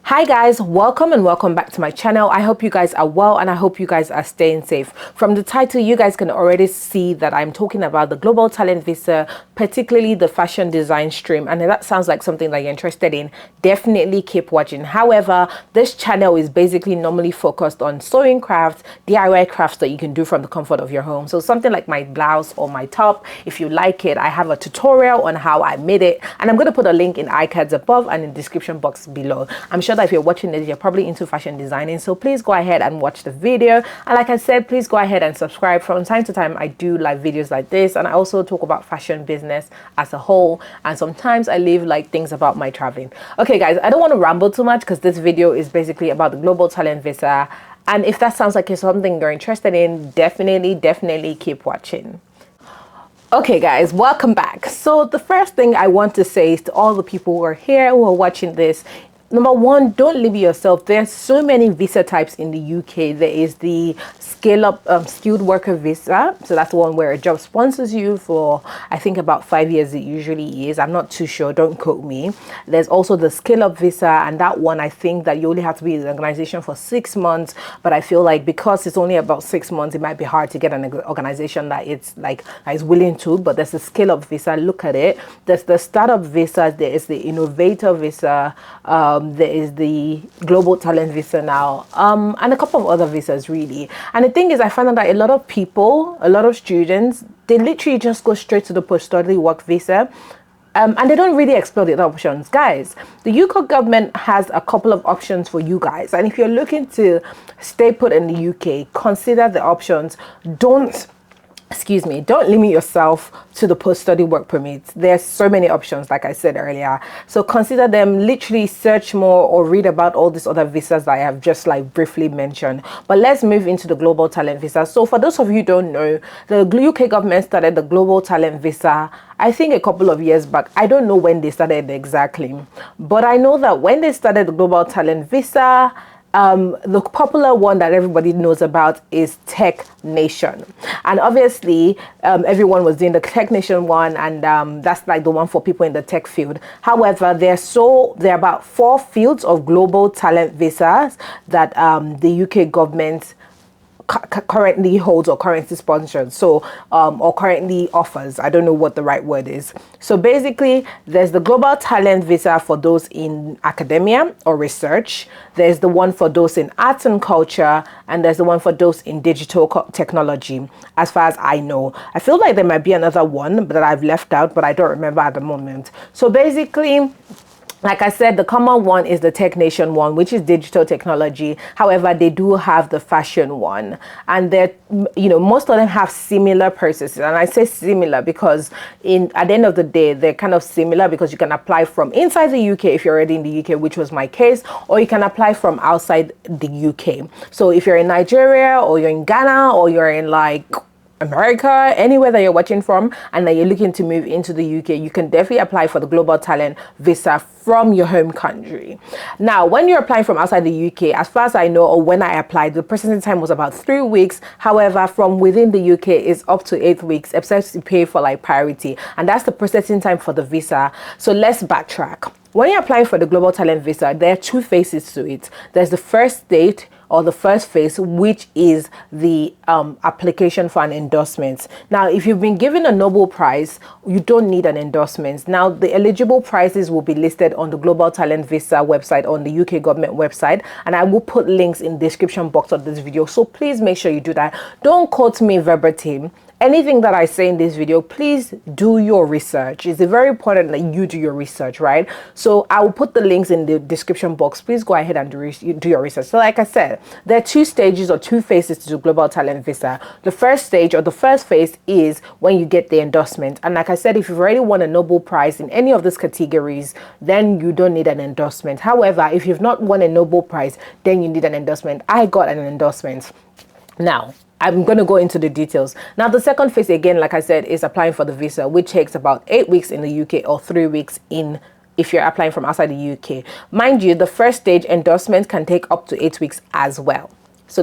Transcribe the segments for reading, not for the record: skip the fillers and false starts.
Hi guys, welcome and welcome back to my channel. I hope you guys are well and I hope you guys are staying safe. From the title, you guys can already see that I'm talking about the Global Talent Visa, particularly the fashion design stream. And if that sounds like something that you're interested in, definitely keep watching. However, this channel is basically normally focused on sewing crafts, DIY crafts that you can do from the comfort of your home. So something like my blouse or my top, if you like it, I have a tutorial on how I made it. And I'm going to put a link in iCards above and in the description box below. I'm sure that if you're watching this, you're probably into fashion designing, so please go ahead and watch the video. And like I said, please go ahead and subscribe. From time to time I do live videos like this, and I also talk about fashion business as a whole, and sometimes I leave like things about my traveling. Okay guys, I don't want to ramble too much because this video is basically about the Global Talent Visa, and if that sounds like it's something you're interested in, definitely keep watching. Okay guys, welcome back. So the first thing I want to say is to all the people who are here, who are watching this, number one, don't limit yourself. There's so many visa types in the UK. There is the skilled worker visa. So that's the one where a job sponsors you for, I think, about 5 years it usually is. I'm not too sure. Don't quote me. There's also the scale up visa. And that one, I think that you only have to be in the organization for 6 months. But I feel like because it's only about 6 months, it might be hard to get an organization that it's like that is willing to. But there's the scale up visa. Look at it. There's the startup visa. There is the innovator visa. There is the Global Talent Visa now, and a couple of other visas really. And the thing is, I found out that a lot of people, a lot of students, they literally just go straight to the post-study work visa, and they don't really explore the other options. Guys, the UK government has a couple of options for you guys, and if you're looking to stay put in the UK, consider the options. Don't limit yourself to the post-study work permits. There's so many options, like I said earlier, so consider them. Literally search more or read about all these other visas that I have just like briefly mentioned. But let's move into the Global Talent Visa. So for those of you who don't know, the UK government started the Global Talent Visa, I think, a couple of years back. I don't know when they started exactly, but I know that when they started the Global Talent Visa, the popular one that everybody knows about is Tech Nation, and obviously everyone was doing the Tech Nation one, and that's like the one for people in the tech field. However, there are about 4 fields of global talent visas that the UK government currently holds or currently sponsors, so or currently offers. I don't know what the right word is. So basically, there's the Global Talent Visa for those in academia or research. There's the one for those in arts and culture, and there's the one for those in digital technology, as far as I know. I feel like there might be another one that I've left out, but I don't remember at the moment. So basically, like I said, the common one is the Tech Nation one, which is digital technology. However, they do have the fashion one, and they're, most of them have similar processes. And I say similar because at the end of the day, they're kind of similar because you can apply from inside the UK if you're already in the UK, which was my case, or you can apply from outside the UK. So if you're in Nigeria or you're in Ghana or you're in like America, anywhere that you're watching from, and that you're looking to move into the UK, you can definitely apply for the Global Talent Visa from your home country. Now, when you're applying from outside the UK, as far as I know, or when I applied, the processing time was about 3 weeks. However, from within the UK is up to 8 weeks, except you pay for like priority, and that's the processing time for the visa. So let's backtrack. When you're applying for the Global Talent Visa, there are 2 phases to it. There's the first stage, or the first phase, which is the application for an endorsement. Now, if you've been given a Nobel Prize, you don't need an endorsement. Now, the eligible prizes will be listed on the Global Talent Visa website, on the UK government website, and I will put links in the description box of this video. So please make sure you do that. Don't quote me verbatim. Anything that I say in this video, please do your research. It's very important that you do your research, right? So I will put the links in the description box. Please go ahead and do your research. So like I said, there are 2 stages or 2 phases to the Global Talent Visa. The first stage, or the first phase, is when you get the endorsement. And like I said, if you've already won a Nobel Prize in any of these categories, then you don't need an endorsement. However, if you've not won a Nobel Prize, then you need an endorsement. I got an endorsement. Now, I'm going to go into the details. Now, the second phase, again, like I said, is applying for the visa, which takes about 8 weeks in the UK or 3 weeks if you're applying from outside the UK. Mind you, the first stage endorsement can take up to 8 weeks as well. So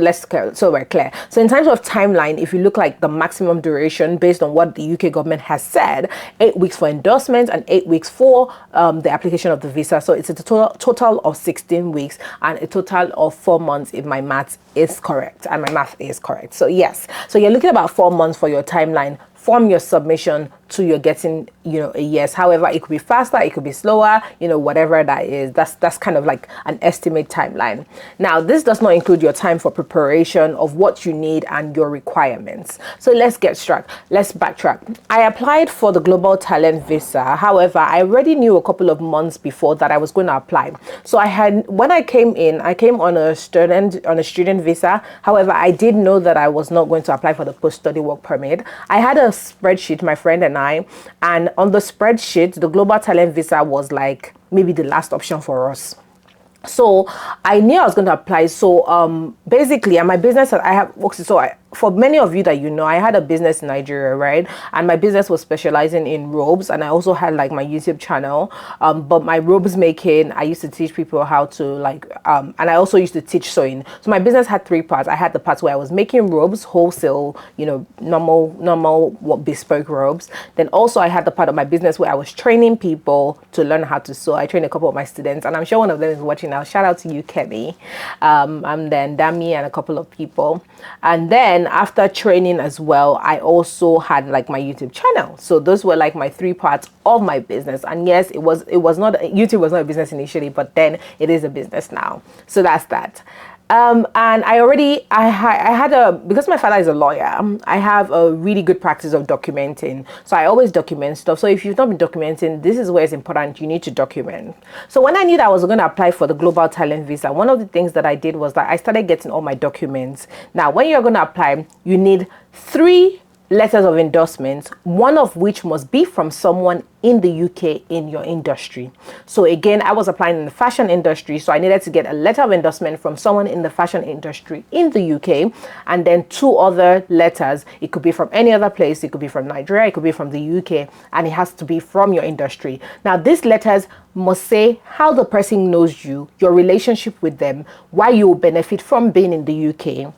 we're clear. So in terms of timeline, if you look like the maximum duration based on what the UK government has said, 8 weeks for endorsement and 8 weeks for the application of the visa. So it's a total of 16 weeks and a total of 4 months if my math is correct. And my math is correct. So yes. So you're looking at about 4 months for your timeline from your submission to you're getting, a yes. However, it could be faster, it could be slower, whatever that is. That's kind of like an estimate timeline. Now, this does not include your time for preparation of what you need and your requirements. So let's backtrack. I applied for the Global Talent Visa. However, I already knew a couple of months before that I was going to apply. So when I came on a student visa. However, I did know that I was not going to apply for the post-study work permit. I had a spreadsheet, my friend and I, and on the spreadsheet, the Global Talent Visa was like maybe the last option for us. So I knew I was going to apply. So basically, and my business that I have, for many of you that I had a business in Nigeria, right? And my business was specializing in robes, and I also had like my YouTube channel. But my robes making, I used to teach people how to and I also used to teach sewing. So my business had 3 parts. I had the parts where I was making robes, wholesale, normal bespoke robes. Then also I had the part of my business where I was training people to learn how to sew. I trained a couple of my students, and I'm sure one of them is watching now. Shout out to you, Cami, and then Dami and a couple of people. And then after training as well, I also had like my YouTube channel. So those were like my 3 parts of my business. And yes, it was not YouTube was not a business initially, but then it is a business now. So that's that. And because my father is a lawyer, I have a really good practice of documenting. So I always document stuff. So if you've not been documenting, this is where it's important. You need to document. So when I knew that I was going to apply for the Global Talent Visa, one of the things that I did was that I started getting all my documents. Now, when you're going to apply, you need 3 letters of endorsement, one of which must be from someone in the UK in your industry. So again, I was applying in the fashion industry, so I needed to get a letter of endorsement from someone in the fashion industry in the UK, and then 2 other letters. It could be from any other place, it could be from Nigeria, it could be from the UK, and it has to be from your industry. Now, these letters must say how the person knows you, your relationship with them, why you will benefit from being in the UK,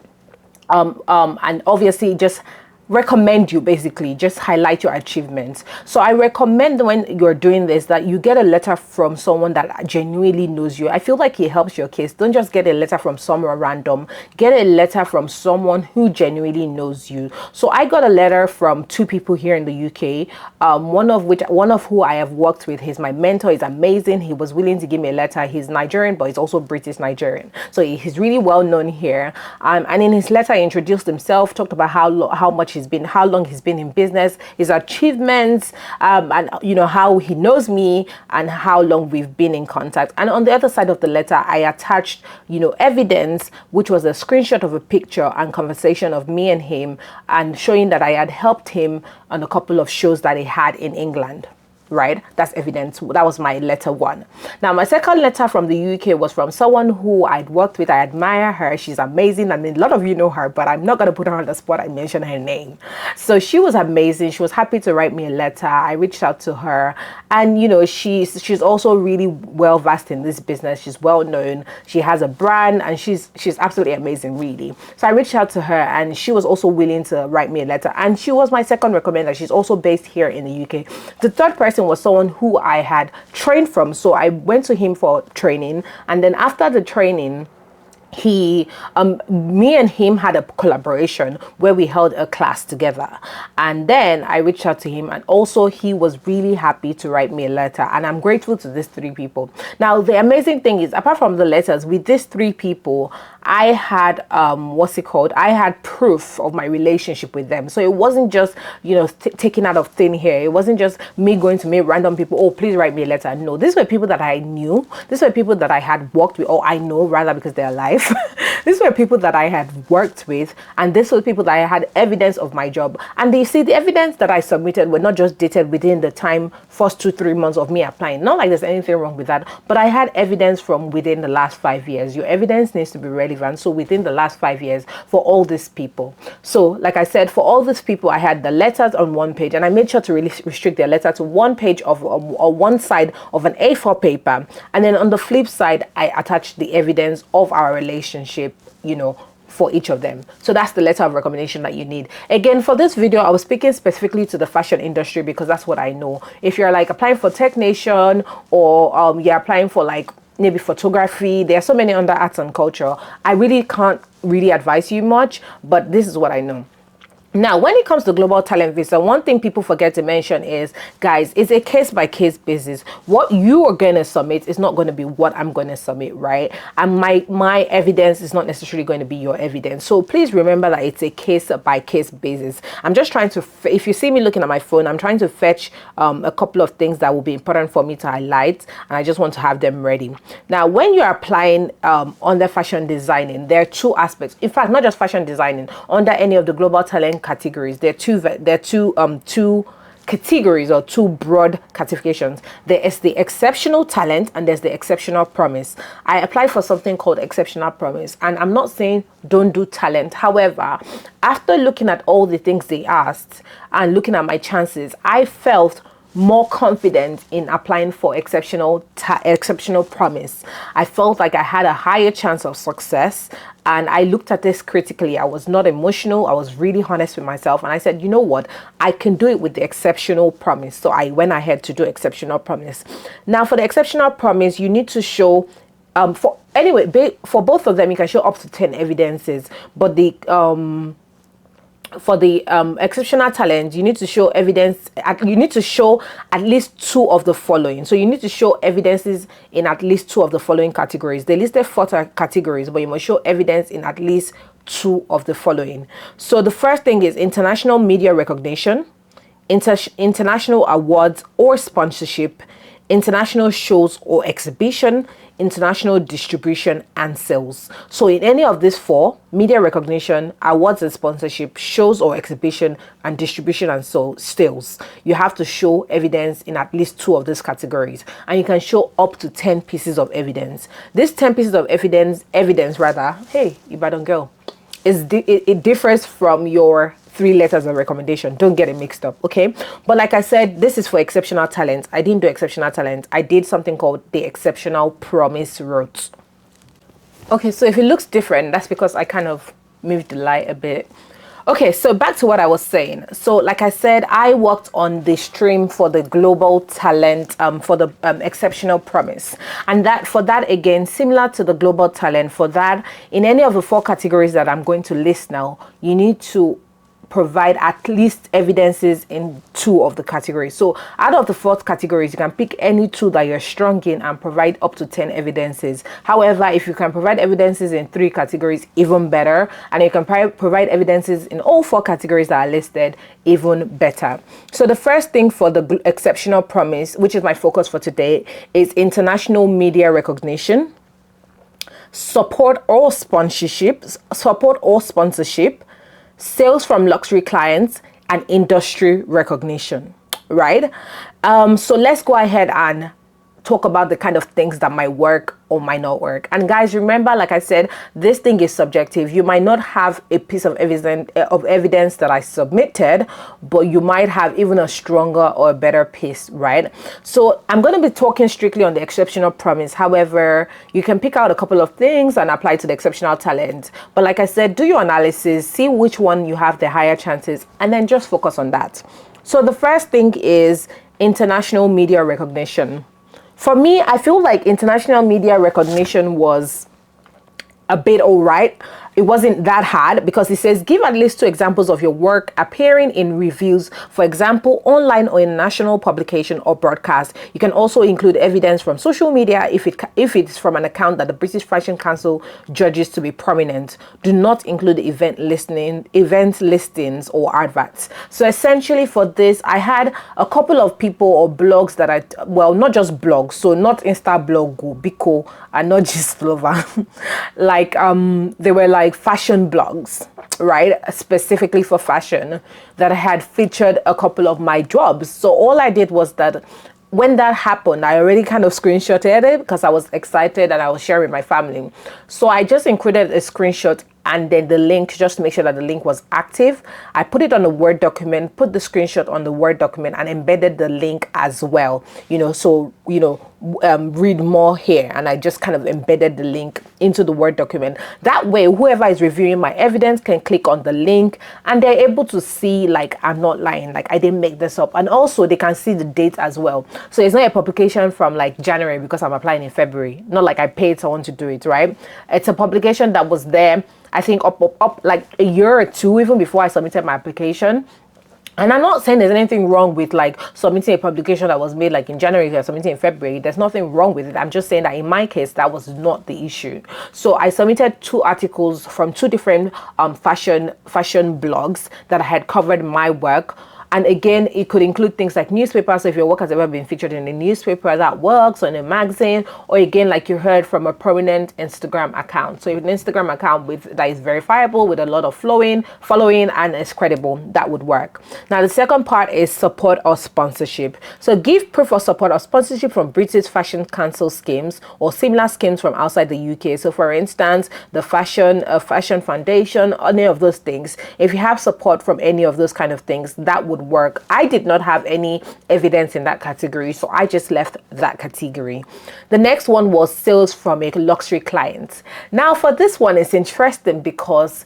and obviously just recommend you, basically just highlight your achievements. So I recommend when you're doing this that you get a letter from someone that genuinely knows you. I feel like it helps your case. Don't just get a letter from somewhere random. Get a letter from someone who genuinely knows you. So I got a letter from 2 people here in the UK, one of who I have worked with. He's my mentor. He's amazing. He was willing to give me a letter. He's Nigerian, but he's also British Nigerian, so he's really well known here. And in his letter, he introduced himself, talked about how long he's been in business, his achievements, and how he knows me and how long we've been in contact. And on the other side of the letter, I attached evidence, which was a screenshot of a picture and conversation of me and him, and showing that I had helped him on a couple of shows that he had in England. Right, that's evidence. That was my letter 1. Now, my second letter from the UK was from someone who I'd worked with. I admire her. She's amazing. I mean, a lot of you know her, but I'm not going to put her on the spot. I mentioned her name. So she was amazing. She was happy to write me a letter. I reached out to her, and she's also really well versed in this business. She's well known. She has a brand, and she's absolutely amazing, really. So I reached out to her, and she was also willing to write me a letter. And she was my second recommender. She's also based here in the UK. The third person was someone who I had trained from, so I went to him for training, and then after the training, me and him had a collaboration where we held a class together, and then I reached out to him, and also he was really happy to write me a letter, and I'm grateful to these 3 people. Now, the amazing thing is, apart from the letters, with these 3 people, I had I had proof of my relationship with them. So it wasn't just taken out of thin air. It wasn't just me going to meet random people, oh, please write me a letter. No, these were people that I knew. These were people that I had worked with, or I know rather, because they're alive. These were people that I had worked with, and these were people that I had evidence of my job. And you see, the evidence that I submitted were not just dated within the first 2-3 months of me applying. Not like there's anything wrong with that, but I had evidence from within the last 5 years. Your evidence needs to be relevant. So within the last 5 years for all these people. So like I said, for all these people, I had the letters on 1 page, and I made sure to really restrict their letter to 1 page of or one side of an A4 paper. And then on the flip side, I attached the evidence of our relationship, for each of them. So that's the letter of recommendation that you need. Again, for this video, I was speaking specifically to the fashion industry because that's what I know. If you're like applying for Tech Nation, or you're applying for like maybe photography, there are so many under arts and culture, I really can't really advise you much, but this is what I know. Now, when it comes to global talent visa, one thing people forget to mention is, guys, it's a case-by-case basis. What you are going to submit is not going to be what I'm going to submit, right? And my evidence is not necessarily going to be your evidence. So please remember that it's a case-by-case basis. I'm just trying to, if you see me looking at my phone, I'm trying to fetch a couple of things that will be important for me to highlight, and I just want to have them ready. Now, when you're applying under fashion designing, there are two aspects. In fact, not just fashion designing, under any of the global talent categories, there are two categories or two broad classifications. There is the exceptional talent and there's the exceptional promise. I applied for something called exceptional promise, and I'm not saying don't do talent. However, after looking at all the things they asked and looking at my chances, I felt more confident in applying for exceptional promise. I felt like I had a higher chance of success, and I looked at this critically. I was not emotional. I was really honest with myself, and I said, you know what, I can do it with the exceptional promise. So I went ahead to do exceptional promise. Now, for the exceptional promise, you need to show for both of them, you can show up to 10 evidences, but for the exceptional talent, you need to show evidence. You need to show at least two of the following. So you need to show evidences in at least two of the following categories. They listed 4 categories, but you must show evidence in at least 2 of the following. So the first thing is international media recognition, international awards or sponsorship, international shows or exhibition, international distribution and sales. So in any of these 4, media recognition, awards and sponsorship, shows or exhibition, and distribution and sales, you have to show evidence in at least 2 of these categories, and you can show up to 10 pieces of evidence. This 10 pieces of evidence rather, hey, Ibadan girl, it differs from your 3 letters of recommendation. Don't get it mixed up, okay? But like I said, this is for exceptional talent. I didn't do exceptional talent. I did something called the exceptional promise route. Okay, so if it looks different, that's because I kind of moved the light a bit. Okay, so back to what I was saying. So like I said, I worked on the stream for the global talent, for the exceptional promise. And for that, again, similar to the global talent, for that, in any of the 4 categories that I'm going to list now, you need to provide at least evidences in 2 of the categories. So out of the 4 categories, you can pick any 2 that you're strong in and provide up to 10 evidences. However, if you can provide evidences in 3 categories, even better. And you can provide evidences in all 4 categories that are listed, even better. So the first thing for the exceptional promise, which is my focus for today, is international media recognition, support or sponsorship, sales from luxury clients, and industry recognition, right? So let's go ahead and talk about the kind of things that might work or might not work. And guys, remember, like I said, this thing is subjective. You might not have a piece of evidence that I submitted, but you might have even a stronger or a better piece, right? So I'm going to be talking strictly on the exceptional promise. However, you can pick out a couple of things and apply to the exceptional talent. But like I said, do your analysis, see which one you have the higher chances, and then just focus on that. So the first thing is international media recognition. For me, I feel like international media recognition was a bit all right. It wasn't that hard because it says give at least 2 examples of your work appearing in reviews, for example, online or in national publication or broadcast. You can also include evidence from social media if it's from an account that the British Fashion Council judges to be prominent. Do not include event listings or adverts. So essentially for this, I had a couple of people or blogs that not just blogs, so not Insta blog, Biko, and not just Lover. They were like fashion blogs, right, specifically for fashion, that I had featured a couple of my jobs. So all I did was that when that happened, I already kind of screenshotted it because I was excited and I was sharing with my family. So I just included a screenshot and then the link, just to make sure that the link was active. I put it on a Word document, put the screenshot on the Word document, and embedded the link as well. So read more here, and I just kind of embedded the link into the Word document. That way, whoever is reviewing my evidence can click on the link and they're able to see like I'm not lying, like I didn't make this up, and also they can see the date as well. So it's not a publication from like January because I'm applying in February, not like I paid someone to do it, right? It's a publication that was there, I think up like a year or two even before I submitted my application. And I'm not saying there's anything wrong with like submitting a publication that was made like in January or submitting in February. There's nothing wrong with it. I'm just saying that in my case, that was not the issue. So I submitted 2 articles from 2 different fashion blogs that had covered my work. And again, it could include things like newspapers. So if your work has ever been featured in a newspaper that works, or in a magazine, or again, like you heard from a prominent Instagram account. So if an Instagram account that is verifiable with a lot of following and is credible, that would work. Now, the second part is support or sponsorship. So give proof of support or sponsorship from British Fashion Council schemes or similar schemes from outside the UK. So for instance, the Fashion Foundation, any of those things. If you have support from any of those kind of things, that would work. I did not have any evidence in that category, so I just left that category. The next one was sales from a luxury client. Now for this one, it's interesting because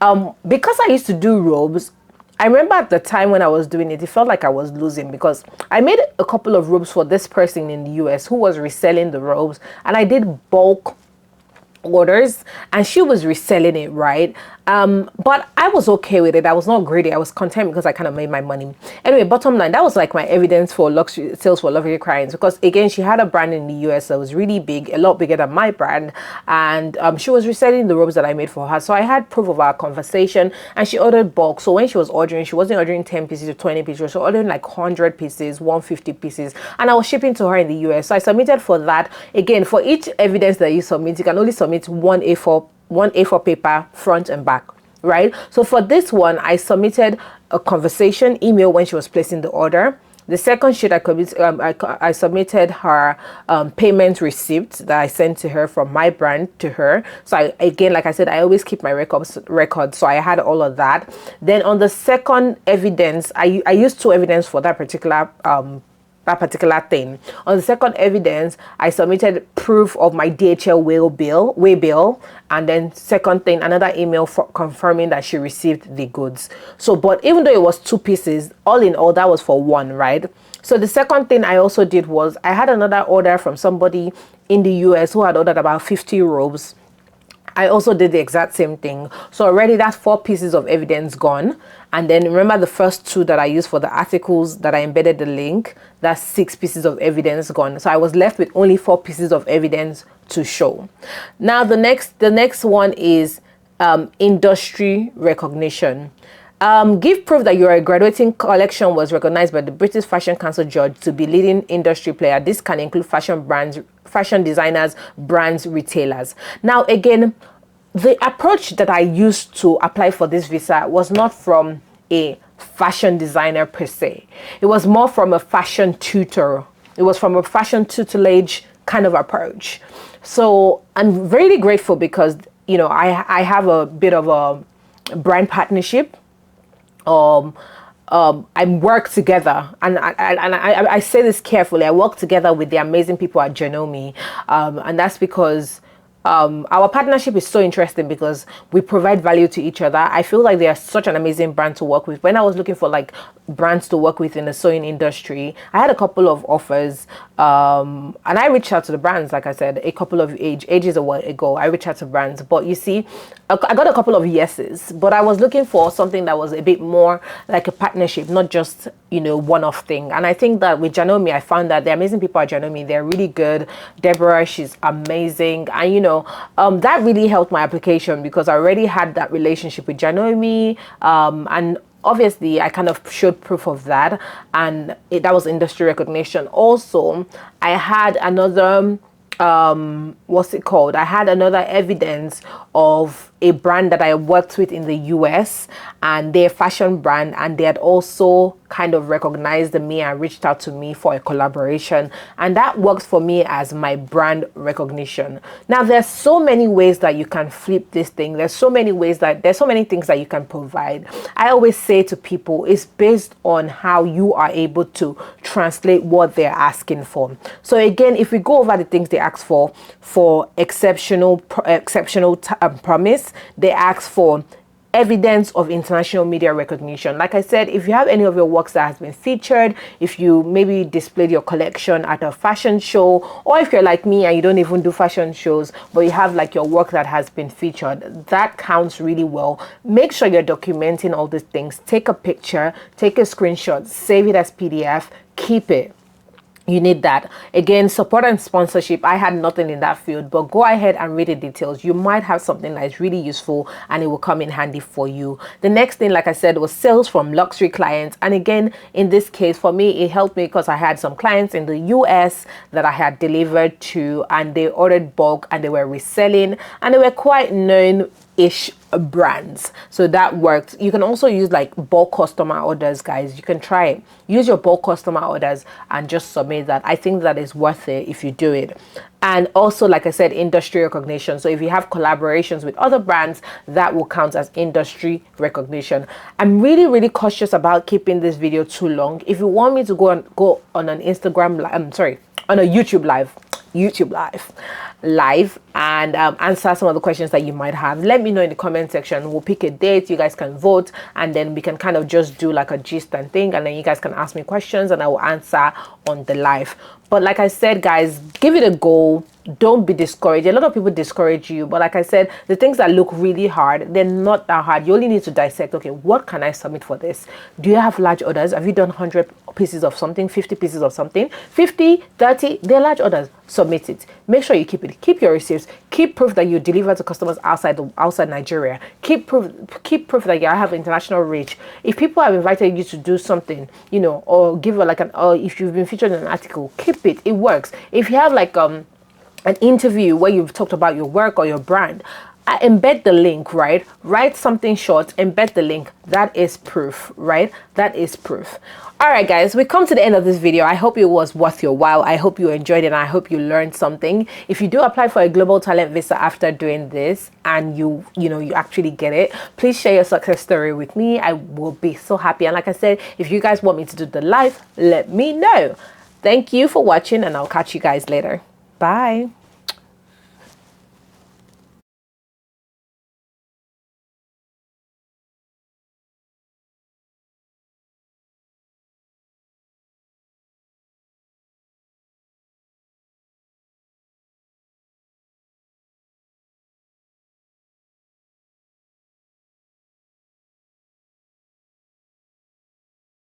I used to do robes. I remember at the time when I was doing it, it felt like I was losing because I made a couple of robes for this person in the US who was reselling the robes, and I did bulk orders and she was reselling it, right? But I was okay with it. I was not greedy. I was content because I kind of made my money. Anyway, bottom line, that was like my evidence for luxury sales for luxury clients, because again, she had a brand in the US that was really big, a lot bigger than my brand, and she was reselling the robes that I made for her. So I had proof of our conversation, and she ordered bulk. So when she was ordering, she wasn't ordering 10 pieces or 20 pieces. She was ordering like 100 pieces, 150 pieces, and I was shipping to her in the US. So I submitted for that. Again, for each evidence that you submit, you can only submit one A4 paper, front and back, right? So for this one, I submitted a conversation email when she was placing the order. The second sheet I submitted her payment receipt that I sent to her from my brand to her. So again, like I said, I always keep my records. So I had all of that. Then on the second evidence, I used 2 evidence for that particular thing. On the second evidence, I submitted proof of my DHL way bill, and then second thing, another email for confirming that she received the goods. So, but even though it was 2 pieces, all in all, that was for 1, right? So the second thing I also did was I had another order from somebody in the US who had ordered about 50 robes. I also did the exact same thing. So already that's 4 pieces of evidence gone. And then remember the first 2 that I used for the articles that I embedded the link, that's 6 pieces of evidence gone. So I was left with only 4 pieces of evidence to show. Now the next one is industry recognition. Give proof that your graduating collection was recognized by the British Fashion Council judge to be leading industry player. This can include fashion brands, fashion designers, brands, retailers. Now again, the approach that I used to apply for this visa was not from a fashion designer per se. It was more from a fashion tutor. It was from a fashion tutelage kind of approach. So I'm really grateful because, you know, I have a bit of a brand partnership. I work together, and I say this carefully. I work together with the amazing people at Janome, and that's because our partnership is so interesting because we provide value to each other. I feel like they are such an amazing brand to work with. When I was looking for like brands to work with in the sewing industry, I had a couple of offers, and I reached out to the brands. Like I said, a couple of ages ago, I reached out to brands, but you see, I got a couple of yeses, but I was looking for something that was a bit more like a partnership, not just, you know, one-off thing. And I think that with Janome, I found that the amazing people at Janome, they're really good. Deborah, she's amazing, and you know, that really helped my application because I already had that relationship with Janome, and obviously I kind of showed proof of that, and that was industry recognition. Also, I had another I had another evidence of a brand that I worked with in the US, and their fashion brand, and they had also kind of recognized me and reached out to me for a collaboration, and that works for me as my brand recognition. Now there's so many ways that you can flip this thing. There's so many things that you can provide. I always say to people, it's based on how you are able to translate what they're asking for. So again, if we go over the things they ask for exceptional promise, they ask for evidence of international media recognition. Like I said, if you have any of your works that has been featured, if you maybe displayed your collection at a fashion show, or if you're like me and you don't even do fashion shows, but you have like your work that has been featured, that counts really well. Make sure you're documenting all these things. Take a picture, take a screenshot, save it as PDF, keep it. You need that. Again, support and sponsorship. I had nothing in that field, but go ahead and read the details. You might have something that is really useful and it will come in handy for you. The next thing, like I said, was sales from luxury clients. And again, in this case, for me, it helped me because I had some clients in the US that I had delivered to, and they ordered bulk and they were reselling, and they were quite known-ish brands, so that worked. You can also use like bulk customer orders, guys. You can try it. Use your bulk customer orders and just submit that. I think that is worth it if you do it. And also, like I said, industry recognition. So if you have collaborations with other brands, that will count as industry recognition. I'm really cautious about keeping this video too long. If you want me to go on an Instagram on a YouTube live and answer some of the questions that you might have, let me know in the comment section. We'll pick a date, you guys can vote, and then we can kind of just do like a gist and thing, and then you guys can ask me questions and I will answer on the live. But like I said, guys, give it a go. Don't be discouraged. A lot of people discourage you, but like I said, the things that look really hard, they're not that hard. You only need to dissect, okay, what can I submit for this? Do you have large orders? Have you done 100 pieces of something, 50 pieces of something, 50, 30? They're large orders. Submit it. Make sure you keep it. Keep your receipts. Keep proof that you deliver to customers outside Nigeria. Keep proof that you have international reach. If people have invited you to do something, you know, or give like or if you've been featured in an article, keep it. It works. If you have like an interview where you've talked about your work or your brand, embed the link, right? Write something short, embed the link. That is proof, right? That is proof. All right, guys, we come to the end of this video. I hope it was worth your while. I hope you enjoyed it, and I hope you learned something. If you do apply for a global talent visa after doing this and you actually get it, please share your success story with me. I will be so happy. And like I said, if you guys want me to do the live, let me know. Thank you for watching, and I'll catch you guys later. Bye.